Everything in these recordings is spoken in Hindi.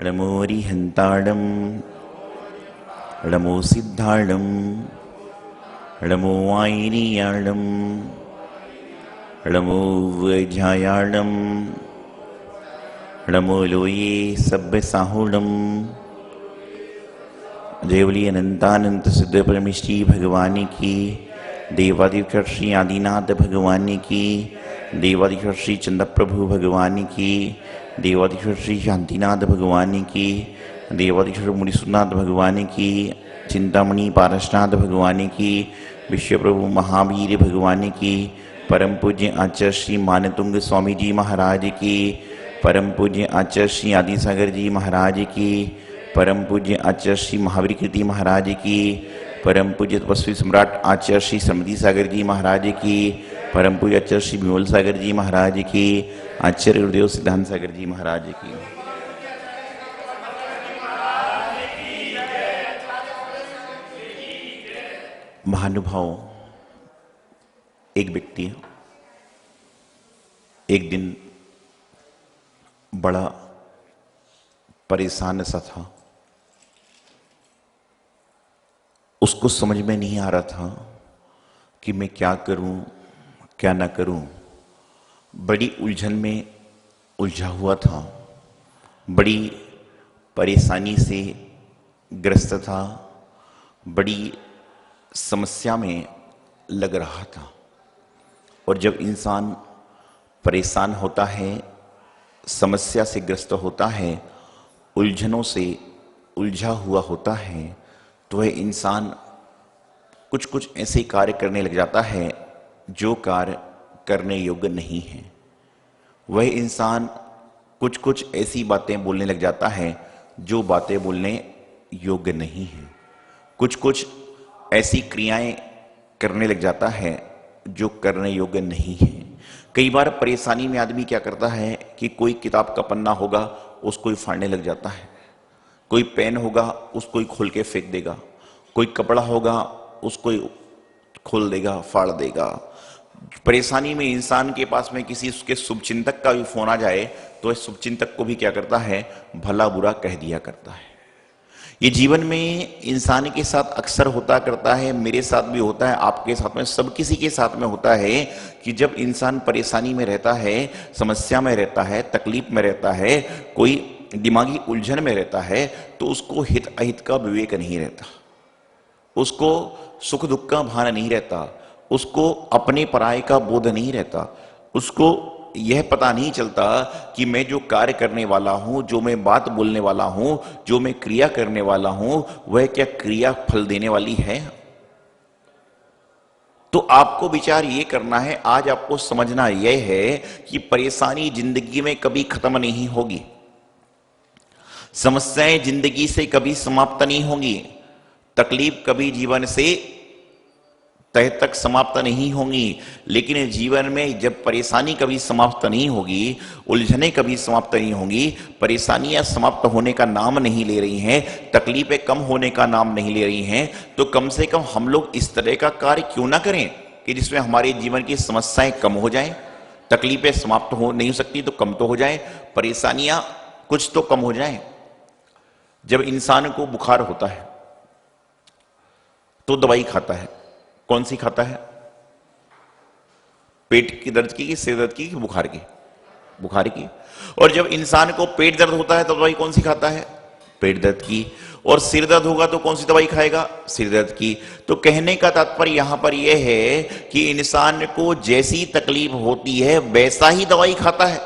नमो अरिहंताणं नमो सिद्धाणं नमो वायिनीयाणं नमो वैध्यायाणं नमो लोये सभ्यसाहुणं। देवली अनंतानंत सिद्ध परमेश्वरी भगवान की, देवाधिश्वर श्री आदिनाथ भगवान की, देवाधिश्वर श्री चंद्रप्रभु भगवान की, देवाधिश्वर श्री शांतिनाथ भगवान की, देवाधिश्वर मुनिसुनाथ भगवान की, चिंतामणि पारसनाथ भगवान की, विश्वप्रभु महावीर भगवान की, परम पूज्य आचार्य श्री मानतुंग स्वामी जी महाराज की, परम पूज्य आचार्य श्री आदिसागर जी महाराज की, परम पूज्य आचार्य श्री महावीर कीर्ति महाराज की, परम पूज्य तपस्वी सम्राट आचार्य श्री समृद्धि सागर जी महाराज की, परम पूज्य आचार्य श्री विमल सागर जी महाराज की, आचार्य गुरुदेव सिद्धांत सागर जी महाराज की। महानुभाव, एक व्यक्ति एक दिन बड़ा परेशान सा था। उसको समझ में नहीं आ रहा था कि मैं क्या करूं क्या ना करूं। बड़ी उलझन में उलझा हुआ था, बड़ी परेशानी से ग्रस्त था, बड़ी समस्या में लग रहा था। और जब इंसान परेशान होता है, समस्या से ग्रस्त होता है, उलझनों से उलझा हुआ होता है, तो वह इंसान कुछ कुछ ऐसे कार्य करने लग जाता है जो कार्य करने योग्य नहीं है। वह इंसान कुछ कुछ ऐसी बातें बोलने लग जाता है जो बातें बोलने योग्य नहीं है। कुछ कुछ ऐसी क्रियाएं करने लग जाता है जो करने योग्य नहीं है। कई बार परेशानी में आदमी क्या करता है कि कोई किताब का पन्ना होगा उसको ही फाड़ने लग जाता है, कोई पेन होगा उसको ही खोल के फेंक देगा, कोई कपड़ा होगा उसको ही खोल देगा, फाड़ देगा। परेशानी में इंसान के पास में किसी उसके शुभचिंतक का भी फोन आ जाए तो इस शुभचिंतक को भी क्या करता है, भला बुरा कह दिया करता है। ये जीवन में इंसान के साथ अक्सर होता करता है, मेरे साथ भी होता है, आपके साथ में, सब किसी के साथ में होता है कि जब इंसान परेशानी में रहता है, समस्या में रहता है, तकलीफ में रहता है, कोई दिमागी उलझन में रहता है, तो उसको हित अहित का विवेक नहीं रहता, उसको सुख दुख का भान नहीं रहता, उसको अपने पराये का बोध नहीं रहता, उसको यह पता नहीं चलता कि मैं जो कार्य करने वाला हूं, जो मैं बात बोलने वाला हूं, जो मैं क्रिया करने वाला हूं, वह क्या क्रिया फल देने वाली है। तो आपको विचार ये करना है, आज आपको समझना यह है कि परेशानी जिंदगी में कभी खत्म नहीं होगी, समस्याएं जिंदगी से कभी समाप्त नहीं होंगी, तकलीफ कभी जीवन से तह तक समाप्त नहीं होंगी। लेकिन जीवन में जब परेशानी कभी समाप्त नहीं होगी, उलझने कभी समाप्त नहीं होंगी, परेशानियां समाप्त होने का नाम नहीं ले रही हैं, तकलीफें कम होने का नाम नहीं ले रही हैं, तो कम से कम हम लोग इस तरह का कार्य क्यों ना करें कि जिसमें हमारे जीवन की समस्याएं कम हो जाएं। तकलीफें समाप्त हो नहीं सकती तो कम तो हो जाए, परेशानियां कुछ तो कम हो जाएं। जब इंसान को बुखार होता है तो दवाई खाता है, कौन सी खाता है, पेट की दर्द की, सिर दर्द की, बुखार की, बुखार की। और जब इंसान को पेट दर्द होता है तो दवाई कौन सी खाता है, पेट दर्द की। और सिर दर्द होगा तो कौन सी दवाई खाएगा, सिर दर्द की। तो कहने का तात्पर्य यहां पर यह है कि इंसान को जैसी तकलीफ होती है वैसा ही दवाई खाता है।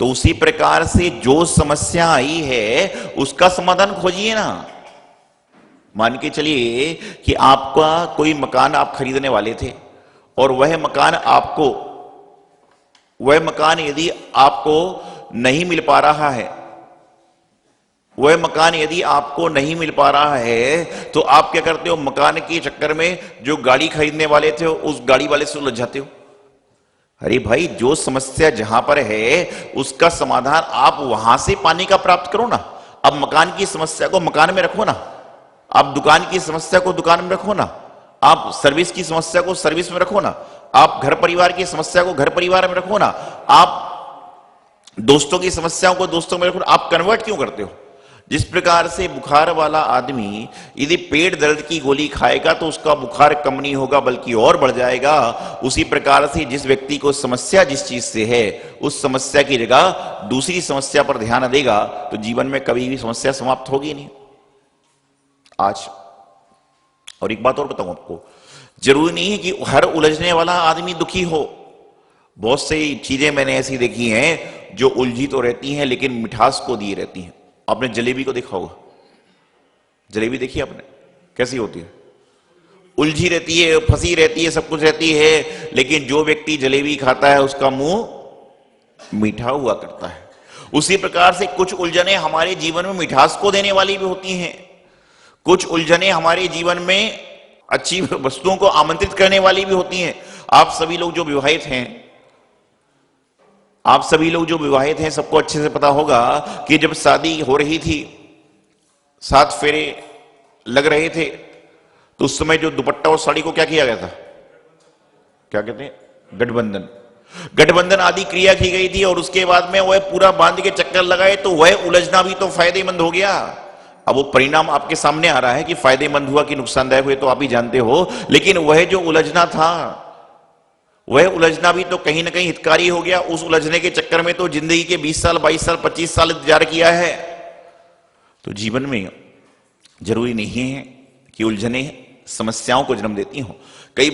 तो उसी प्रकार से जो समस्या आई है उसका समाधान खोजिए ना। मान के चलिए कि आपका कोई मकान आप खरीदने वाले थे और वह मकान यदि आपको नहीं मिल पा रहा है, वह मकान यदि आपको नहीं मिल पा रहा है तो आप क्या करते हो, मकान के चक्कर में जो गाड़ी खरीदने वाले थे उस गाड़ी वाले से उलझ जाते हो। अरे भाई, जो समस्या जहां पर है उसका समाधान आप वहां से पाने का प्राप्त करो ना। अब मकान की समस्या को मकान में रखो ना, आप दुकान की समस्या को दुकान में रखो ना, आप सर्विस की समस्या को सर्विस में रखो ना, आप घर परिवार की समस्या को घर परिवार में रखो ना, आप दोस्तों की समस्याओं को दोस्तों में रखो, आप कन्वर्ट क्यों करते हो? जिस प्रकार से बुखार वाला आदमी यदि पेट दर्द की गोली खाएगा तो उसका बुखार कम नहीं होगा बल्कि और बढ़ जाएगा, उसी प्रकार से जिस व्यक्ति को समस्या जिस चीज से है उस समस्या की जगह दूसरी समस्या पर ध्यान देगा तो जीवन में कभी भी समस्या समाप्त होगी नहीं। आज और एक बात और बताऊं आपको, जरूरी नहीं है कि हर उलझने वाला आदमी दुखी हो। बहुत सी चीजें मैंने ऐसी देखी हैं जो उलझी तो रहती हैं लेकिन मिठास को दिए रहती हैं। आपने जलेबी को देखा होगा, जलेबी देखी आपने कैसी होती है? उलझी रहती है, फंसी रहती है, सब कुछ रहती है, लेकिन जो व्यक्ति जलेबी खाता है उसका मुंह मीठा हुआ करता है। उसी प्रकार से कुछ उलझने हमारे जीवन में मिठास को देने वाली भी होती हैं, कुछ उलझने हमारे जीवन में अच्छी वस्तुओं को आमंत्रित करने वाली भी होती हैं। आप सभी लोग जो विवाहित हैं, आप सभी लोग जो विवाहित हैं, सबको अच्छे से पता होगा कि जब शादी हो रही थी, 7 फेरे लग रहे थे, तो उस समय जो दुपट्टा और साड़ी को क्या किया गया था, क्या कहते हैं, गठबंधन, गठबंधन आदि क्रिया की गई थी। और उसके बाद में वह पूरा बांध के चक्कर लगाए तो वह उलझना भी तो फायदेमंद हो गया। अब वो परिणाम आपके सामने आ रहा है कि फायदेमंद हुआ कि नुकसानदायक हुए तो आप ही जानते हो, लेकिन वह जो उलझना था वह उलझना भी तो कहीं ना कहीं हितकारी हो गया। उस उलझने के चक्कर में तो जिंदगी के 20 साल 22 साल 25 साल इंतजार किया है। तो जीवन में जरूरी नहीं है कि उलझने समस्याओं को जन्म देती हो। कई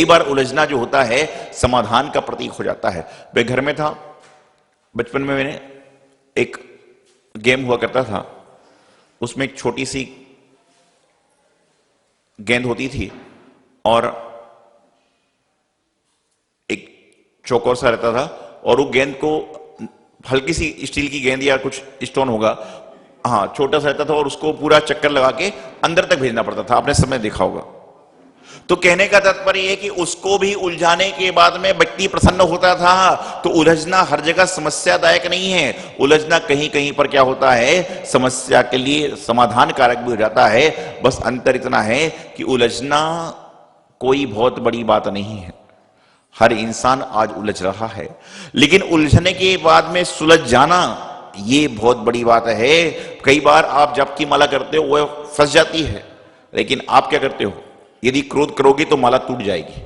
बार उलझना जो होता है समाधान का प्रतीक हो जाता है। मैं घर में था, बचपन में मैंने एक गेम हुआ करता था, उसमें एक छोटी सी गेंद होती थी और एक चौकोर सा रहता था और वो गेंद को हल्की सी स्टील की गेंद या कुछ स्टोन होगा, हाँ छोटा सा रहता था, और उसको पूरा चक्कर लगा के अंदर तक भेजना पड़ता था। आपने समय देखा होगा। तो कहने का तात्पर्य है कि उसको भी उलझाने के बाद में व्यक्ति प्रसन्न होता था। तो उलझना हर जगह समस्यादायक नहीं है, उलझना कहीं कहीं पर क्या होता है, समस्या के लिए समाधान कारक भी हो जाता है। बस अंतर इतना है कि उलझना कोई बहुत बड़ी बात नहीं है। हर इंसान आज उलझ रहा है, लेकिन उलझने के बाद में सुलझ जाना ये बहुत बड़ी बात है। कई बार आप जप की माला करते हो वह फंस जाती है, लेकिन आप क्या करते हो, यदि क्रोध करोगे तो माला टूट जाएगी,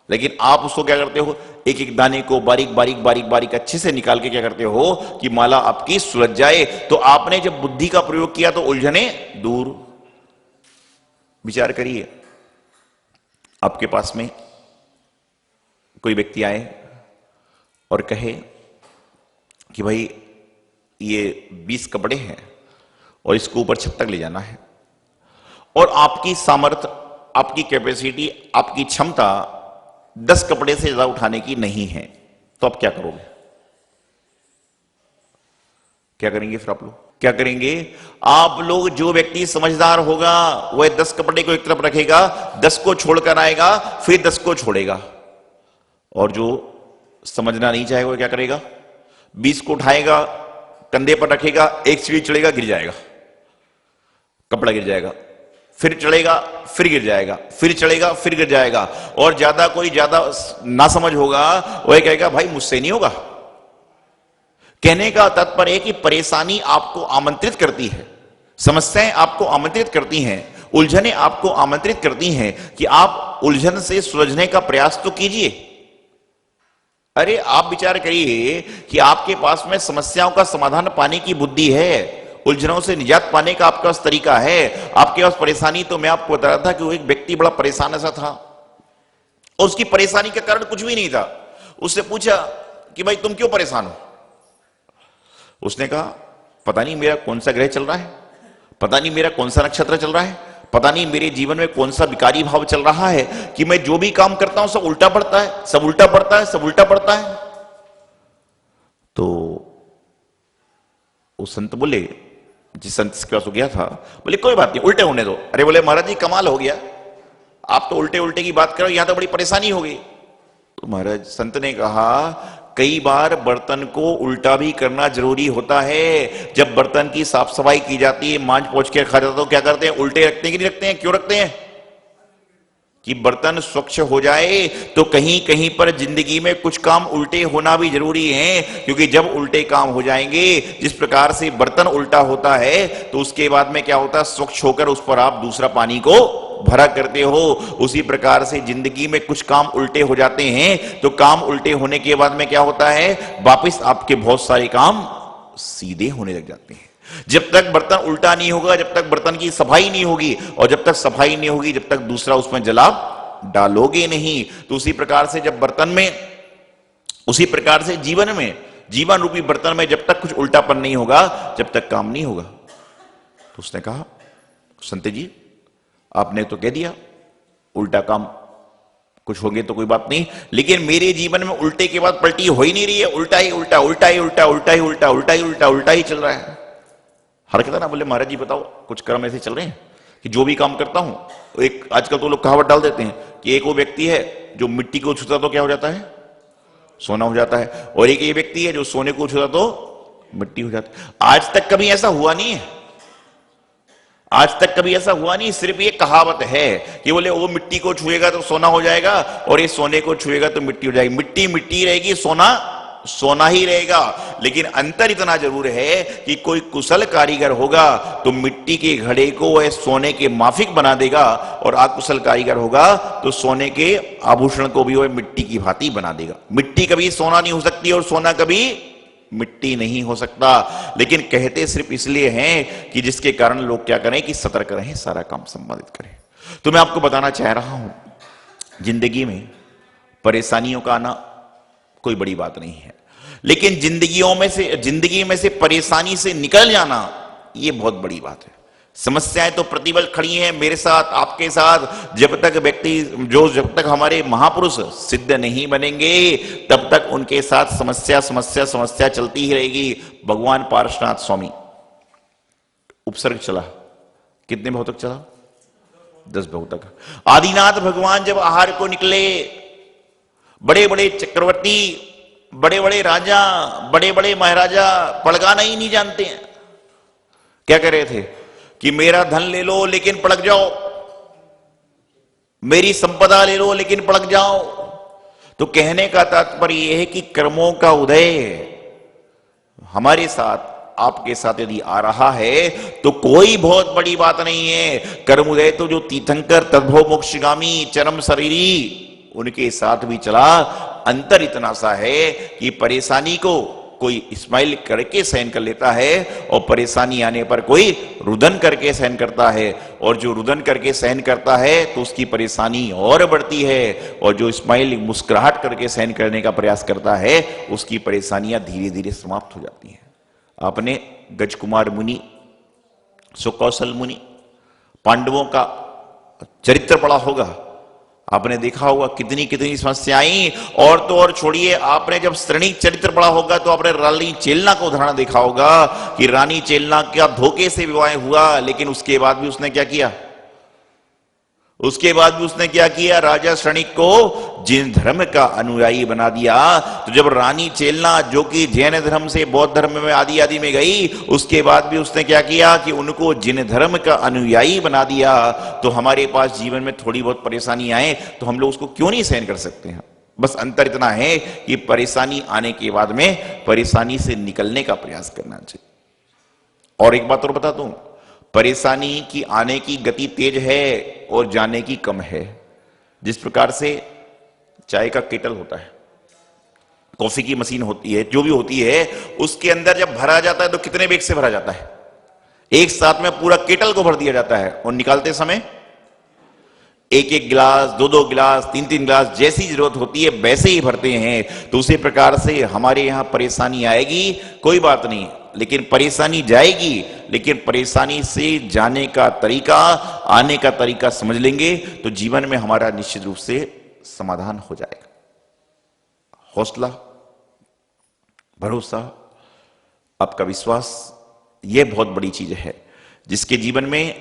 लेकिन आप उसको क्या करते हो, एक एक दाने को बारीक बारीक बारीक बारीक अच्छे से निकाल के क्या करते हो कि माला आपकी सुलझ जाए। तो आपने जब बुद्धि का प्रयोग किया तो उलझने दूर। विचार करिए, आपके पास में कोई व्यक्ति आए और कहे कि भाई ये 20 कपड़े हैं और इसको ऊपर छत तक ले जाना है, और आपकी सामर्थ्य, आपकी कैपेसिटी, आपकी क्षमता 10 कपड़े से ज्यादा उठाने की नहीं है, तो आप क्या करोगे? क्या करेंगे? फिर आप लोग क्या करेंगे? आप लोग, जो व्यक्ति समझदार होगा वह 10 कपड़े को एक तरफ रखेगा, 10 को छोड़कर आएगा, फिर 10 को छोड़ेगा। और जो समझना नहीं चाहेगा वो क्या करेगा, 20 को उठाएगा, कंधे पर रखेगा, एक सीढ़ी चढ़ेगा, गिर जाएगा, कपड़ा गिर जाएगा, फिर चढ़ेगा, फिर गिर जाएगा, फिर चढ़ेगा, फिर गिर जाएगा। और ज्यादा ना समझ होगा वह कहेगा भाई मुझसे नहीं होगा। कहने का तात्पर्य है कि परेशानी आपको आमंत्रित करती है, समस्याएं आपको आमंत्रित करती हैं, उलझने आपको आमंत्रित करती हैं कि आप उलझन से सुलझने का प्रयास तो कीजिए। अरे आप विचार करिए कि आपके पास में समस्याओं का समाधान पाने की बुद्धि है, उलझनों से निजात पाने का आपके पास तरीका है। आपके पास परेशानी, तो मैं आपको बता रहा था कि वो एक व्यक्ति बड़ा परेशान ऐसा था और उसकी परेशानी का कारण कुछ भी नहीं था। उससे पूछा कि भाई तुम क्यों परेशान हो? उसने कहा पता नहीं मेरा कौन सा ग्रह चल रहा है, पता नहीं मेरा कौन सा नक्षत्र चल रहा है, पता नहीं मेरे जीवन में कौन सा विकारी भाव चल रहा है कि मैं जो भी काम करता हूं सब उल्टा पड़ता है, सब उल्टा पड़ता है, सब उल्टा पड़ता है। तो वो संत बोले, जिस संत के पास गया था, बोले कोई बात नहीं, उल्टे होने दो। अरे बोले महाराज जी कमाल हो गया, आप तो उल्टे उल्टे की बात करो, यहां तो बड़ी परेशानी हो गई। तो महाराज संत ने कहा कई बार बर्तन को उल्टा भी करना जरूरी होता है। जब बर्तन की साफ सफाई की जाती है, मांज पोंछ के खा जाता, तो क्या करते हैं, उल्टे रखते हैं कि नहीं रखते हैं? क्यों रखते हैं? कि बर्तन स्वच्छ हो जाए तो कहीं कहीं पर जिंदगी में कुछ काम उल्टे होना भी जरूरी है, क्योंकि जब उल्टे काम हो जाएंगे, जिस प्रकार से बर्तन उल्टा होता है तो उसके बाद में क्या होता है, स्वच्छ होकर उस पर आप दूसरा पानी को भरा करते हो। उसी प्रकार से जिंदगी में कुछ काम उल्टे हो जाते हैं, तो काम उल्टे होने के बाद में क्या होता है, वापिस आपके बहुत सारे काम सीधे होने लग जाते हैं। जब तक बर्तन उल्टा नहीं होगा, जब तक बर्तन की सफाई नहीं होगी, और जब तक सफाई नहीं होगी, जब तक दूसरा उसमें जलाब डालोगे नहीं। तो उसी प्रकार से जब बर्तन में, उसी प्रकार से जीवन में, जीवन रूपी बर्तन में जब तक कुछ उल्टापन नहीं होगा, जब तक काम नहीं होगा। तो उसने कहा, संत जी आपने तो कह दिया उल्टा काम कुछ होंगे तो कोई बात नहीं, लेकिन मेरे जीवन में उल्टे के बाद पलटी हो ही नहीं रही है, उल्टा ही उल्टा, उल्टा ही उल्टा, उल्टा ही उल्टा, उल्टा ही उल्टा, उल्टा ही चल रहा है। हर कहता ना, बोले महाराज जी बताओ, कुछ कर्म ऐसे चल रहे हैं कि जो भी काम करता हूं, एक आजकल तो लोग कहावत डाल देते हैं कि एक वो व्यक्ति है जो मिट्टी को छूता तो क्या हो जाता है, सोना हो जाता है, और एक ये व्यक्ति है जो सोने को छूता तो मिट्टी हो जाता है। आज तक कभी ऐसा हुआ नहीं है, आज तक कभी ऐसा हुआ नहीं, सिर्फ ये कहावत है कि बोले वो मिट्टी को छुएगा तो सोना हो जाएगा, और ये सोने को छुएगा तो मिट्टी हो जाएगी। मिट्टी मिट्टी रहेगी, सोना सोना ही रहेगा। लेकिन अंतर इतना जरूर है कि कोई कुशल कारीगर होगा तो मिट्टी के घड़े को वह सोने के माफिक बना देगा, और अकुशल कारीगर होगा तो सोने के आभूषण को भी वह मिट्टी की भांति बना देगा। मिट्टी कभी सोना नहीं हो सकती और सोना कभी मिट्टी नहीं हो सकता। लेकिन कहते सिर्फ इसलिए हैं कि जिसके कारण लोग क्या करें कि सतर्क रहें, सारा काम संपादित करें। तो मैं आपको बताना चाह रहा हूं, जिंदगी में परेशानियों का आना कोई बड़ी बात नहीं है, लेकिन जिंदगी में से परेशानी से निकल जाना यह बहुत बड़ी बात है। समस्याएं तो प्रतिबल खड़ी हैं मेरे साथ, आपके साथ। जब तक व्यक्ति जब तक हमारे महापुरुष सिद्ध नहीं बनेंगे, तब तक उनके साथ समस्या समस्या समस्या चलती ही रहेगी। भगवान पार्श्वनाथ स्वामी, उपसर्ग चला, कितने भाव तक चला, 10 भाव तक। आदिनाथ भगवान जब आहार को निकले, बड़े बड़े चक्रवर्ती, बड़े बड़े राजा, बड़े बड़े महाराजा पड़गाना ही नहीं जानते हैं। क्या कह रहे थे कि मेरा धन ले लो लेकिन पड़क जाओ, मेरी संपदा ले लो लेकिन पड़क जाओ। तो कहने का तात्पर्य यह है कि कर्मों का उदय हमारे साथ, आपके साथ यदि आ रहा है तो कोई बहुत बड़ी बात नहीं है। कर्म उदय तो जो तीर्थंकर तद्भव मोक्षगामी चरम शरीरी, उनके साथ भी चला। अंतर इतना सा है कि परेशानी को कोई स्माइल करके सहन कर लेता है, और परेशानी आने पर कोई रुदन करके सहन करता है। और जो रुदन करके सहन करता है तो उसकी परेशानी और बढ़ती है, और जो स्माइल मुस्कुराहट करके सहन करने का प्रयास करता है उसकी परेशानियां धीरे धीरे समाप्त हो जाती हैं। आपने गजकुमार मुनि, सुकौशल मुनि, पांडवों का चरित्र पढ़ा होगा, आपने देखा होगा कितनी कितनी समस्याएं। और तो और छोड़िए, आपने जब श्रेणिक चरित्र पढ़ा होगा तो आपने रानी चेलना का उदाहरण देखा होगा कि रानी चेलना का धोखे से विवाह हुआ, लेकिन उसके बाद भी उसने क्या किया, उसके बाद भी उसने क्या किया, राजा श्रेणिक को जिन धर्म का अनुयायी बना दिया। तो जब रानी चेलना जो कि जैन धर्म से बौद्ध धर्म में आदि आदि में गई, उसके बाद भी उसने क्या किया कि उनको जिन धर्म का अनुयायी बना दिया। तो हमारे पास जीवन में थोड़ी बहुत परेशानी आए तो हम लोग उसको क्यों नहीं सहन कर सकते हैं। बस अंतर इतना है कि परेशानी आने के बाद में परेशानी से निकलने का प्रयास करना चाहिए। और एक बात और बता दूं, परेशानी की आने की गति तेज है और जाने की कम है। जिस प्रकार से चाय का केटल होता है, कॉफी की मशीन होती है, जो भी होती है, उसके अंदर जब भरा जाता है तो कितने वेग से भरा जाता है, एक साथ में पूरा केटल को भर दिया जाता है, और निकालते समय एक एक गिलास, दो दो गिलास, तीन तीन गिलास, जैसी जरूरत होती है वैसे ही भरते हैं। तो उसी प्रकार से हमारे यहां परेशानी आएगी, कोई बात नहीं, लेकिन परेशानी जाएगी, लेकिन परेशानी से जाने का तरीका, आने का तरीका समझ लेंगे तो जीवन में हमारा निश्चित रूप से समाधान हो जाएगा। हौसला, भरोसा, आपका विश्वास, यह बहुत बड़ी चीज है। जिसके जीवन में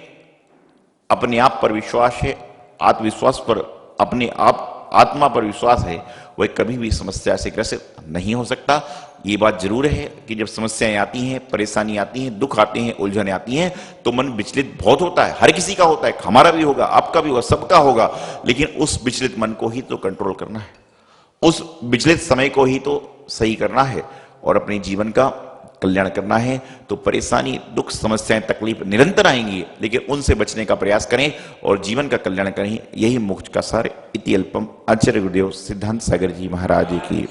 अपने आप पर विश्वास है, आत्मविश्वास पर, अपने आप आत्मा पर विश्वास है वह कभी भी समस्या से ग्रसित नहीं हो सकता। ये बात जरूर है कि जब समस्याएं आती हैं, परेशानी आती हैं, दुख आते हैं, उलझने आती हैं, तो मन विचलित बहुत होता है। हर किसी का होता है, हमारा भी होगा, आपका भी होगा, सबका होगा। लेकिन उस विचलित मन को ही तो कंट्रोल करना है, उस विचलित समय को ही तो सही करना है और अपने जीवन का कल्याण करना है। तो परेशानी, दुख, समस्याएं, तकलीफ निरंतर आएंगी, लेकिन उनसे बचने का प्रयास करें और जीवन का कल्याण करें। यही मोक्ष का सार। इति अल्पम। आचार्य गुरुदेव सिद्धांत सागर जी महाराज की।